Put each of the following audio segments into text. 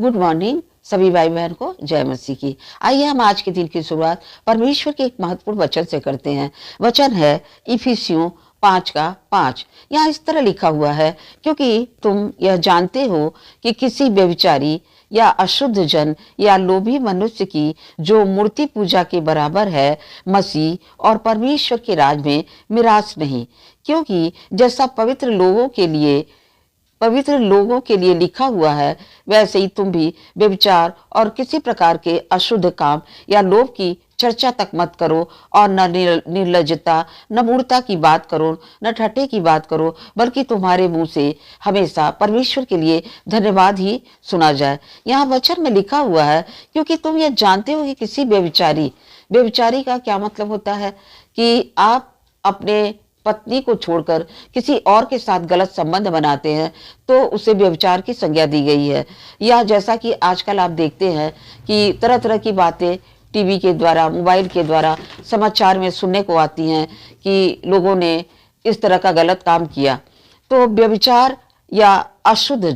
Good morning सभी भाई बहन को जय मसीह की। आइए हम आज के दिन की शुरुआत परमेश्वर के एक महत्वपूर्ण वचन से करते हैं। वचन है इफिसियों 5:5। यहाँ इस तरह लिखा हुआ है, क्योंकि तुम यह जानते हो कि किसी व्यभिचारी या अशुद्ध जन या लोभी मनुष्य की जो मूर्ति पूजा के बराबर है, मसीह और परमेश्वर के राज में मिरास नहीं। क्योंकि जैसा पवित्र लोगों के लिए लिखा हुआ है, वैसे ही तुम भी व्यभिचार और किसी प्रकार के अशुद्ध काम या लोभ की चर्चा तक मत करो, और न निर्लज्जता, न मूर्खता की बात करो, न ठट्ठे की बात करो, बल्कि तुम्हारे मुंह से हमेशा परमेश्वर के लिए धन्यवाद ही सुना जाए। यहाँ वचन में लिखा हुआ है, क्योंकि तुम यह जानते हो कि किसी व्यभिचारी का क्या मतलब होता है कि आप अपने पत्नी को छोड़कर किसी और के साथ गलत संबंध बनाते हैं, तो उसे व्यभिचार की संज्ञा दी गई है। या जैसा कि आजकल आप देखते हैं कि तरह तरह की बातें टीवी के द्वारा, मोबाइल के द्वारा, समाचार में सुनने को आती हैं कि लोगों ने इस तरह का गलत काम किया। तो व्यभिचार या अशुद्ध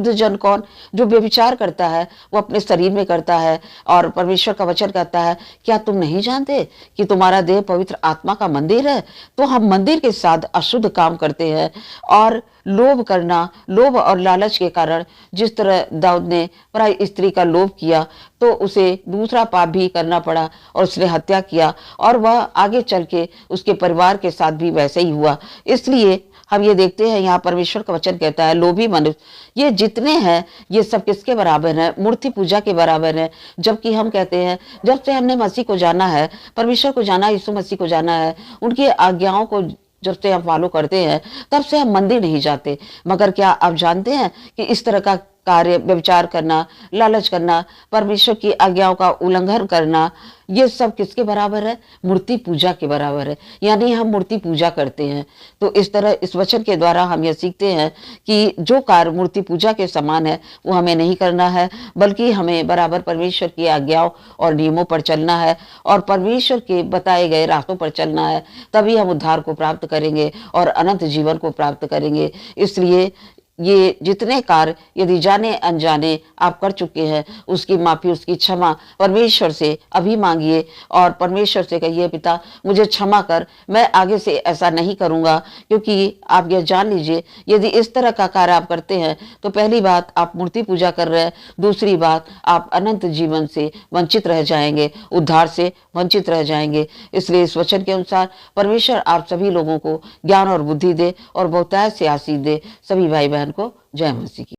जन कौन? जो व्यभिचार करता है वो अपने शरीर में करता है, और परमेश्वर का वचन कहता है, क्या तुम नहीं जानते कि तुम्हारा देह पवित्र आत्मा का मंदिर है? तो हम मंदिर के साथ अशुद्ध काम करते हैं। और लोभ और लालच के कारण जिस तरह दाऊद ने पराई स्त्री का लोभ किया, तो उसे दूसरा पाप भी करना पड़ा और उसने हत्या किया, और वह आगे चल के उसके परिवार के साथ भी वैसे ही हुआ। इसलिए हम ये देखते हैं, यहाँ परमेश्वर का वचन कहता है, लोभी मनुष्य ये जितने हैं ये सब किसके बराबर है? मूर्ति पूजा के बराबर है। जबकि हम कहते हैं, जब से हमने मसीह को जाना है, परमेश्वर को जाना, यीशु मसीह को जाना है, उनकी आज्ञाओं को जब से हम फॉलो करते हैं, तब से हम मंदिर नहीं जाते। मगर क्या आप जानते हैं कि इस तरह का कार्य, व्यभिचार करना, लालच करना, परमेश्वर की आज्ञाओं का उल्लंघन करना, ये सब किसके बराबर है? मूर्ति पूजा के बराबर है। यानी हम मूर्ति पूजा करते हैं। तो इस तरह इस वचन के द्वारा हम यह सीखते हैं कि जो कार्य मूर्ति पूजा के समान है वो हमें नहीं करना है, बल्कि हमें बराबर परमेश्वर की आज्ञाओं और नियमों पर चलना है, और परमेश्वर के बताए गए रास्तों पर चलना है। तभी हम उद्धार को प्राप्त करेंगे और अनंत जीवन को प्राप्त करेंगे। इसलिए ये जितने कार्य यदि जाने अनजाने आप कर चुके हैं, उसकी माफी, उसकी क्षमा परमेश्वर से अभी मांगिए, और परमेश्वर से कहिए, पिता मुझे क्षमा कर, मैं आगे से ऐसा नहीं करूंगा। क्योंकि आप यह जान लीजिए, यदि इस तरह का कार्य आप करते हैं, तो पहली बात आप मूर्ति पूजा कर रहे हैं, दूसरी बात आप अनंत जीवन से वंचित रह जाएंगे, उद्धार से वंचित रह जाएंगे। इसलिए इस वचन के अनुसार परमेश्वर आप सभी लोगों को ज्ञान और बुद्धि दे और बहुतायत से आशीष दे। सभी भाई बहन को जय मसीह की।